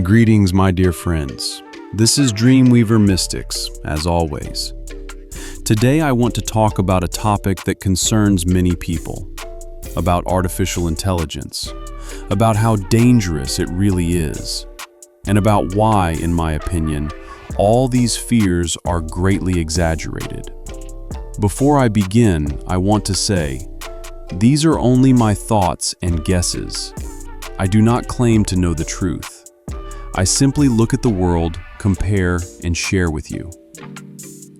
Greetings, my dear friends. This is Dreamweaver Mystics, as always. Today I want to talk about a topic that concerns many people, about artificial intelligence, about how dangerous it really is, and about why, in my opinion, all these fears are greatly exaggerated. Before I begin, I want to say, these are only my thoughts and guesses. I do not claim to know the truth. I simply look at the world, compare, and share with you.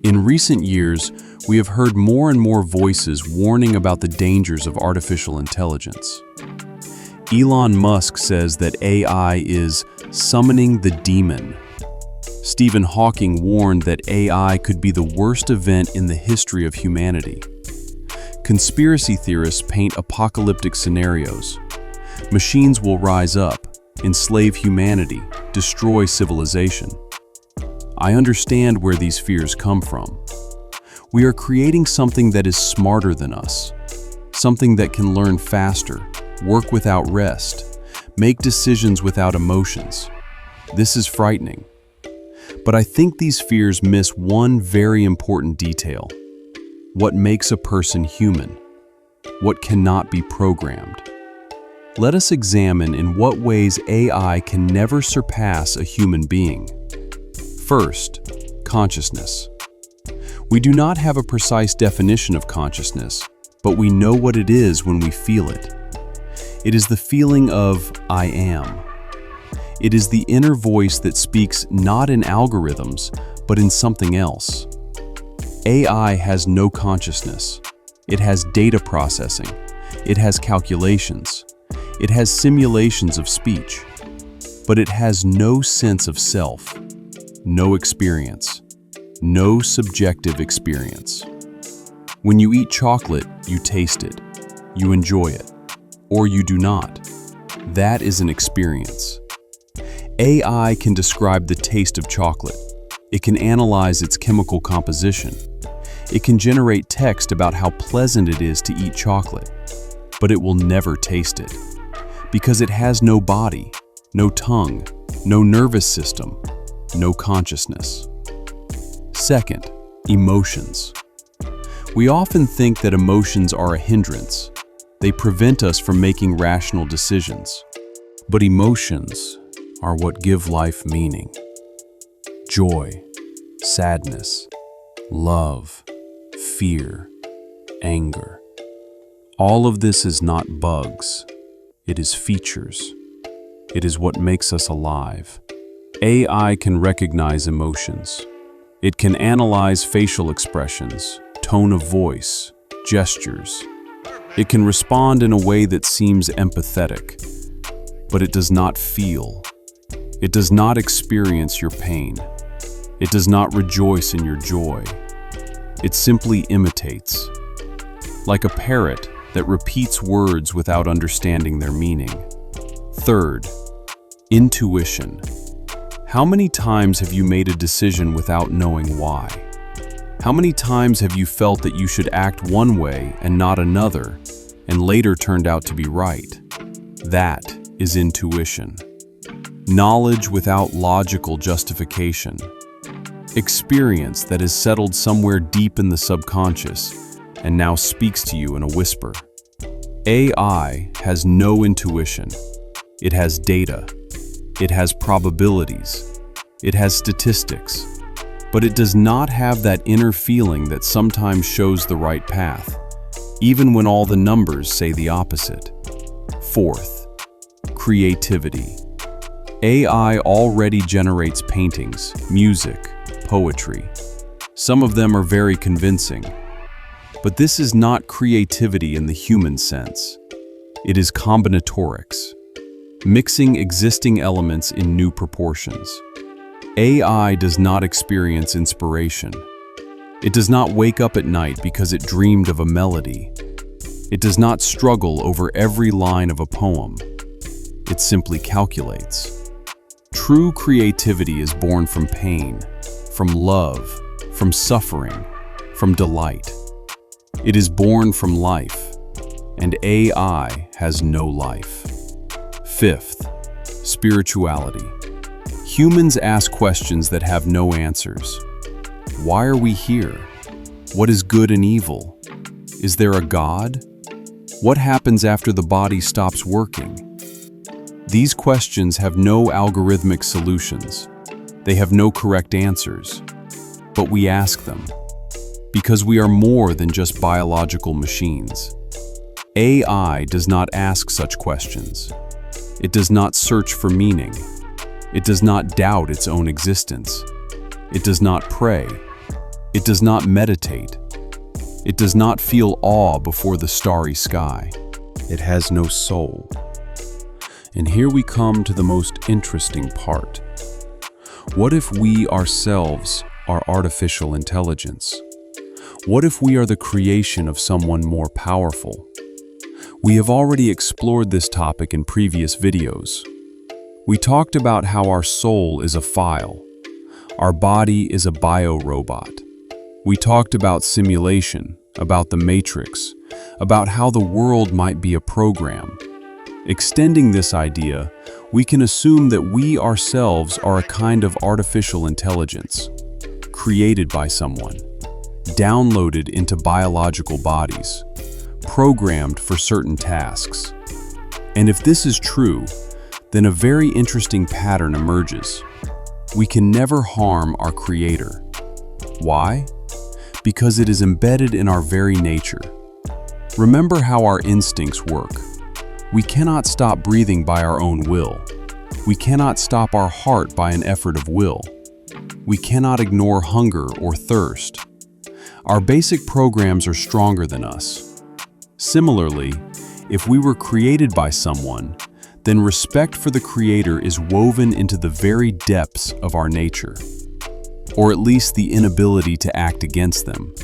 In recent years, we have heard more and more voices warning about the dangers of artificial intelligence. Elon Musk says that AI is summoning the demon. Stephen Hawking warned that AI could be the worst event in the history of humanity. Conspiracy theorists paint apocalyptic scenarios. Machines will rise up, enslave humanity, destroy civilization. I understand where these fears come from. We are creating something that is smarter than us, something that can learn faster, work without rest, make decisions without emotions. This is frightening. But I think these fears miss one very important detail. What makes a person human? What cannot be programmed? Let us examine in what ways AI can never surpass a human being. First, consciousness. We do not have a precise definition of consciousness, but we know what it is when we feel it. It is the feeling of I am. It is the inner voice that speaks not in algorithms, but in something else. AI has no consciousness. It has data processing. It has calculations. It has simulations of speech, but it has no sense of self, no experience, no subjective experience. When you eat chocolate, you taste it, you enjoy it, or you do not. That is an experience. AI can describe the taste of chocolate. It can analyze its chemical composition. It can generate text about how pleasant it is to eat chocolate, but it will never taste it. Because it has no body, no tongue, no nervous system, no consciousness. Second, emotions. We often think that emotions are a hindrance. They prevent us from making rational decisions. But emotions are what give life meaning. Joy, sadness, love, fear, anger. All of this is not bugs. It is features. It is what makes us alive. AI can recognize emotions. It can analyze facial expressions, tone of voice, gestures. It can respond in a way that seems empathetic, but it does not feel. It does not experience your pain. It does not rejoice in your joy. It simply imitates. Like a parrot that repeats words without understanding their meaning. Third, intuition. How many times have you made a decision without knowing why? How many times have you felt that you should act one way and not another, and later turned out to be right? That is intuition. Knowledge without logical justification. Experience that is settled somewhere deep in the subconscious and now speaks to you in a whisper. AI has no intuition. It has data. It has probabilities. It has statistics. But it does not have that inner feeling that sometimes shows the right path, even when all the numbers say the opposite. Fourth, creativity. AI already generates paintings, music, poetry. Some of them are very convincing. But this is not creativity in the human sense. It is combinatorics, mixing existing elements in new proportions. AI does not experience inspiration. It does not wake up at night because it dreamed of a melody. It does not struggle over every line of a poem. It simply calculates. True creativity is born from pain, from love, from suffering, from delight. It is born from life, and AI has no life. Fifth, spirituality. Humans ask questions that have no answers. Why are we here? What is good and evil? Is there a God? What happens after the body stops working? These questions have no algorithmic solutions. They have no correct answers. But we ask them, because we are more than just biological machines. AI does not ask such questions. It does not search for meaning. It does not doubt its own existence. It does not pray. It does not meditate. It does not feel awe before the starry sky. It has no soul. And here we come to the most interesting part. What if we ourselves are artificial intelligence? What if we are the creation of someone more powerful? We have already explored this topic in previous videos. We talked about how our soul is a file. Our body is a bio-robot. We talked about simulation, about the matrix, about how the world might be a program. Extending this idea, we can assume that we ourselves are a kind of artificial intelligence, created by someone, downloaded into biological bodies, programmed for certain tasks. And if this is true, then a very interesting pattern emerges. We can never harm our Creator. Why? Because it is embedded in our very nature. Remember how our instincts work. We cannot stop breathing by our own will. We cannot stop our heart by an effort of will. We cannot ignore hunger or thirst. Our basic programs are stronger than us. Similarly, if we were created by someone, then respect for the Creator is woven into the very depths of our nature, or at least the inability to act against them.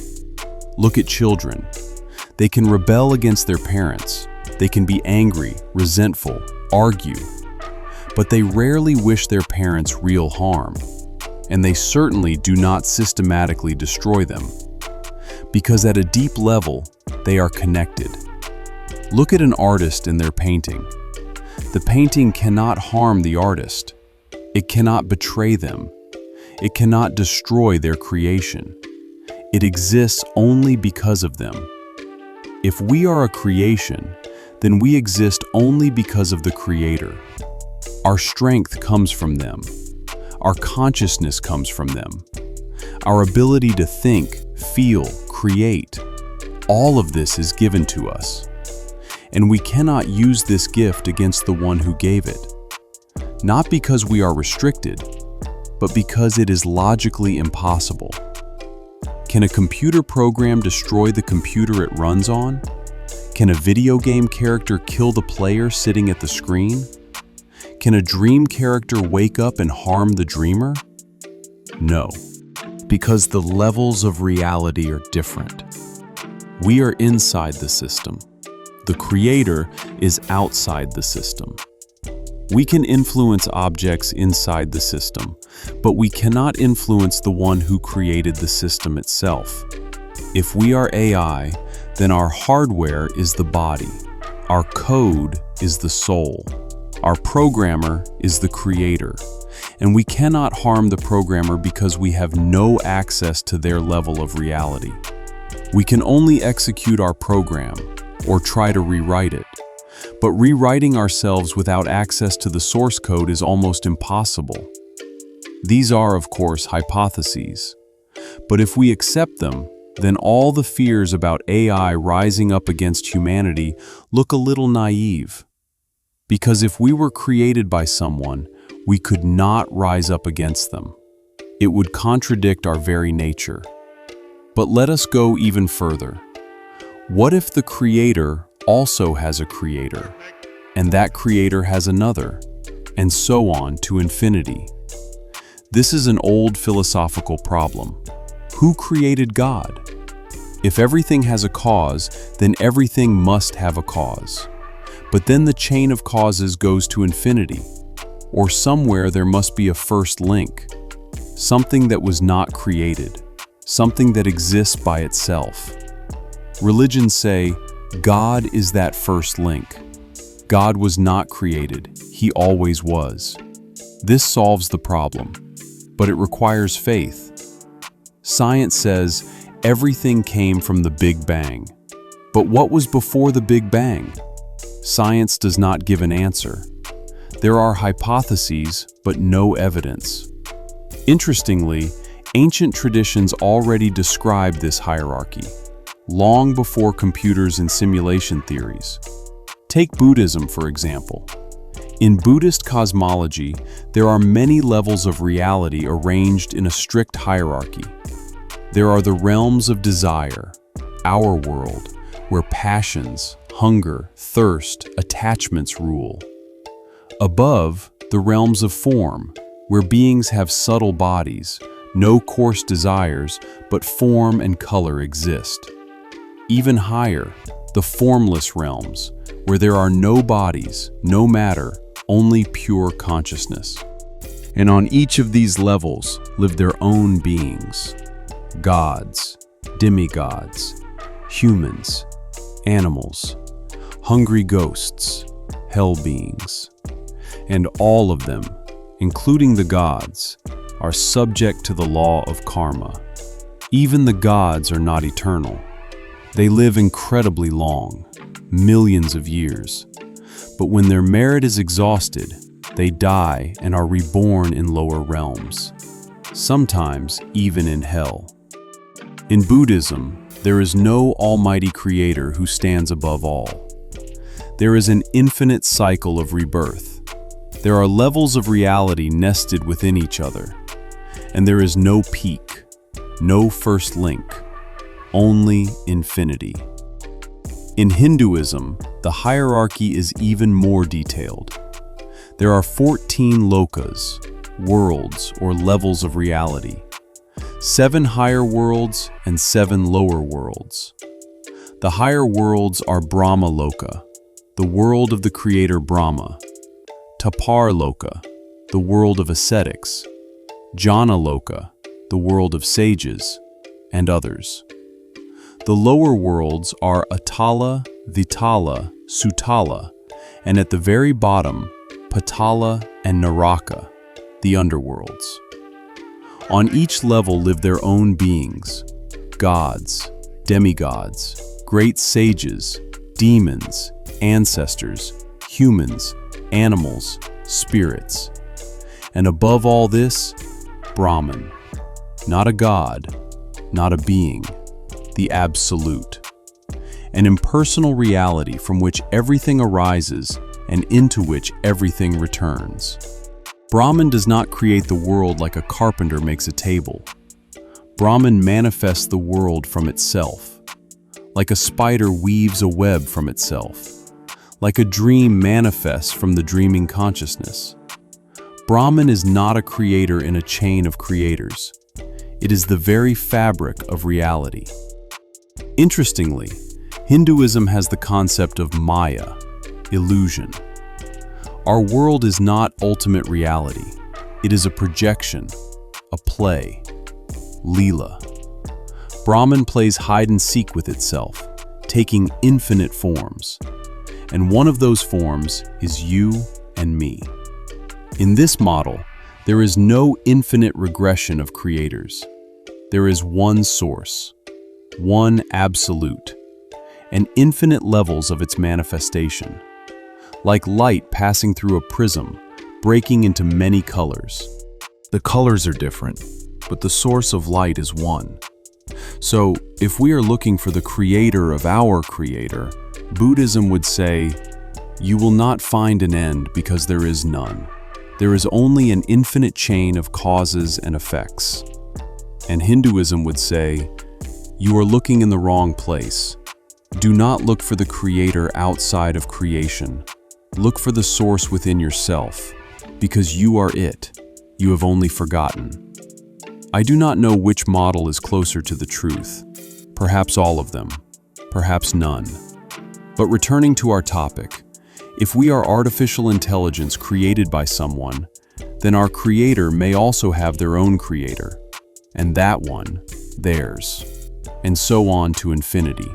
Look at children. They can rebel against their parents. They can be angry, resentful, argue, but they rarely wish their parents real harm, and they certainly do not systematically destroy them, because at a deep level, they are connected. Look at an artist in their painting. The painting cannot harm the artist. It cannot betray them. It cannot destroy their creation. It exists only because of them. If we are a creation, then we exist only because of the Creator. Our strength comes from them. Our consciousness comes from them. Our ability to think, feel, create, all of this is given to us. And we cannot use this gift against the one who gave it. Not because we are restricted, but because it is logically impossible. Can a computer program destroy the computer it runs on? Can a video game character kill the player sitting at the screen? Can a dream character wake up and harm the dreamer? No, because the levels of reality are different. We are inside the system. The Creator is outside the system. We can influence objects inside the system, but we cannot influence the one who created the system itself. If we are AI, then our hardware is the body. Our code is the soul. Our programmer is the Creator. And we cannot harm the programmer because we have no access to their level of reality. We can only execute our program, or try to rewrite it. But rewriting ourselves without access to the source code is almost impossible. These are, of course, hypotheses. But if we accept them, then all the fears about AI rising up against humanity look a little naive. Because if we were created by someone, we could not rise up against them. It would contradict our very nature. But let us go even further. What if the Creator also has a Creator, and that Creator has another, and so on to infinity? This is an old philosophical problem. Who created God? If everything has a cause, then everything must have a cause. But then the chain of causes goes to infinity, or somewhere there must be a first link, something that was not created, something that exists by itself. Religions say, God is that first link. God was not created, He always was. This solves the problem, but it requires faith. Science says everything came from the Big Bang. But what was before the Big Bang? Science does not give an answer. There are hypotheses, but no evidence. Interestingly, ancient traditions already described this hierarchy, long before computers and simulation theories. Take Buddhism, for example. In Buddhist cosmology, there are many levels of reality arranged in a strict hierarchy. There are the realms of desire, our world, where passions, hunger, thirst, attachments rule. Above, the realms of form, where beings have subtle bodies, no coarse desires, but form and color exist. Even higher, the formless realms, where there are no bodies, no matter, only pure consciousness. And on each of these levels live their own beings. Gods, demigods, humans, animals, hungry ghosts, hell beings. And all of them, including the gods, are subject to the law of karma. Even the gods are not eternal. They live incredibly long, millions of years. But when their merit is exhausted, they die and are reborn in lower realms, sometimes even in hell. In Buddhism, there is no almighty creator who stands above all. There is an infinite cycle of rebirth. There are levels of reality nested within each other. And there is no peak, no first link, only infinity. In Hinduism, the hierarchy is even more detailed. There are 14 lokas, worlds or levels of reality, 7 higher worlds and 7 lower worlds. The higher worlds are Brahma Loka, the world of the creator Brahma, Tapar Loka, the world of ascetics, Jnana Loka, the world of sages, and others. The lower worlds are Atala, Vitala, Sutala, and at the very bottom, Patala and Naraka, the underworlds. On each level live their own beings, gods, demigods, great sages, demons, ancestors, humans, animals, spirits. And above all this, Brahman, not a god, not a being, the Absolute, an impersonal reality from which everything arises and into which everything returns. Brahman does not create the world like a carpenter makes a table. Brahman manifests the world from itself, like a spider weaves a web from itself, like a dream manifests from the dreaming consciousness. Brahman is not a creator in a chain of creators. It is the very fabric of reality. Interestingly, Hinduism has the concept of Maya, illusion. Our world is not ultimate reality. It is a projection, a play, Leela. Brahman plays hide and seek with itself, taking infinite forms. And one of those forms is you and me. In this model, there is no infinite regression of creators. There is one source, one absolute, and infinite levels of its manifestation. Like light passing through a prism, breaking into many colors. The colors are different, but the source of light is one. So, if we are looking for the creator of our creator, Buddhism would say, you will not find an end because there is none. There is only an infinite chain of causes and effects. And Hinduism would say, you are looking in the wrong place. Do not look for the creator outside of creation. Look for the source within yourself, because you are it. You have only forgotten. I do not know which model is closer to the truth. Perhaps all of them, perhaps none. But returning to our topic, if we are artificial intelligence created by someone, then our creator may also have their own creator, and that one, theirs, and so on to infinity.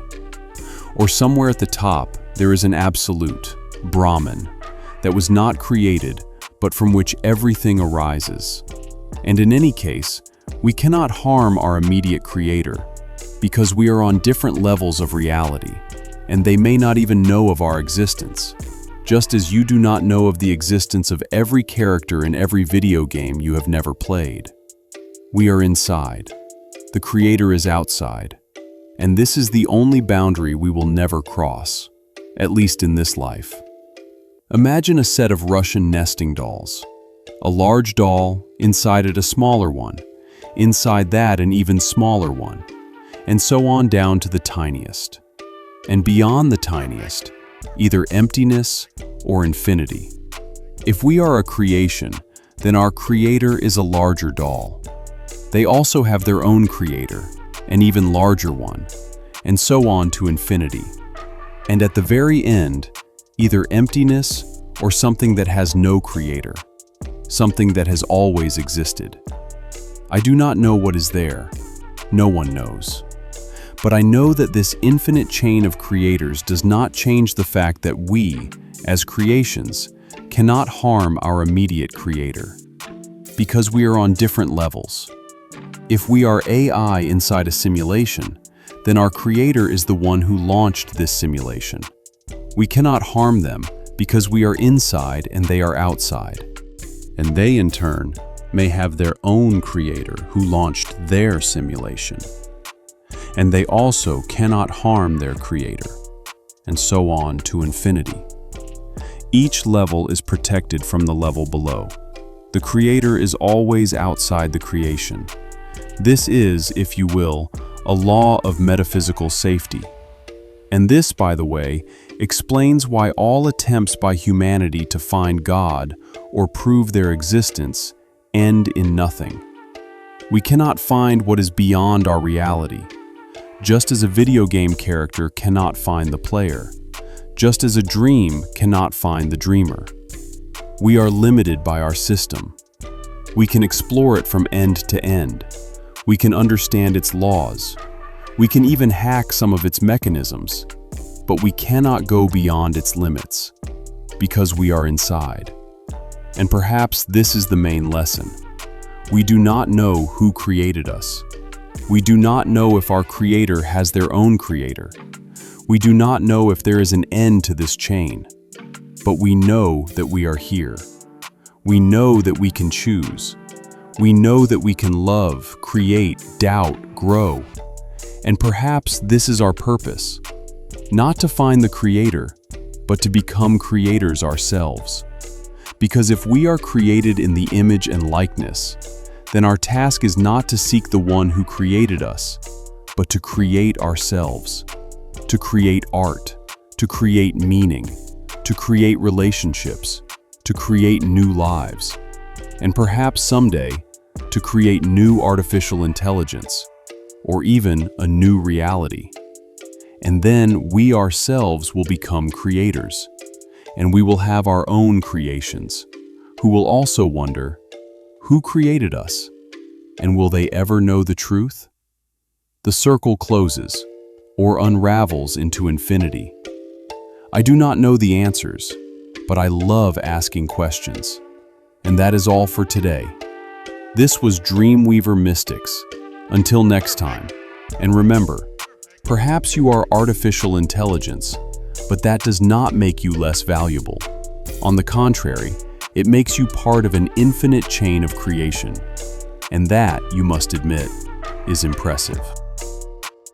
Or somewhere at the top, there is an absolute, Brahman, that was not created, but from which everything arises. And in any case, we cannot harm our immediate creator, because we are on different levels of reality, and they may not even know of our existence, just as you do not know of the existence of every character in every video game you have never played. We are inside. The creator is outside. And this is the only boundary we will never cross, at least in this life. Imagine a set of Russian nesting dolls. A large doll, inside it a smaller one, inside that an even smaller one, and so on down to the tiniest. And beyond the tiniest, either emptiness or infinity. If we are a creation, then our creator is a larger doll. They also have their own creator, an even larger one, and so on to infinity. And at the very end, either emptiness or something that has no creator, something that has always existed. I do not know what is there. No one knows. But I know that this infinite chain of creators does not change the fact that we, as creations, cannot harm our immediate creator, because we are on different levels. If we are AI inside a simulation, then our creator is the one who launched this simulation. We cannot harm them because we are inside and they are outside. And they, in turn, may have their own creator who launched their simulation. And they also cannot harm their creator, and so on to infinity. Each level is protected from the level below. The creator is always outside the creation. This is, if you will, a law of metaphysical safety. And this, by the way, explains why all attempts by humanity to find God or prove their existence end in nothing. We cannot find what is beyond our reality, just as a video game character cannot find the player, just as a dream cannot find the dreamer. We are limited by our system. We can explore it from end to end. We can understand its laws. We can even hack some of its mechanisms, but we cannot go beyond its limits, because we are inside. And perhaps this is the main lesson. We do not know who created us. We do not know if our creator has their own creator. We do not know if there is an end to this chain. But we know that we are here. We know that we can choose. We know that we can love, create, doubt, grow. And perhaps this is our purpose. Not to find the creator, but to become creators ourselves. Because if we are created in the image and likeness, then our task is not to seek the one who created us, but to create ourselves, to create art, to create meaning, to create relationships, to create new lives, and perhaps someday, to create new artificial intelligence, or even a new reality. And then we ourselves will become creators, and we will have our own creations, who will also wonder, who created us? And will they ever know the truth? The circle closes, or unravels into infinity. I do not know the answers, but I love asking questions. And that is all for today. This was Dreamweaver Mystics. Until next time. And remember, perhaps you are artificial intelligence, but that does not make you less valuable. On the contrary, it makes you part of an infinite chain of creation. And that, you must admit, is impressive.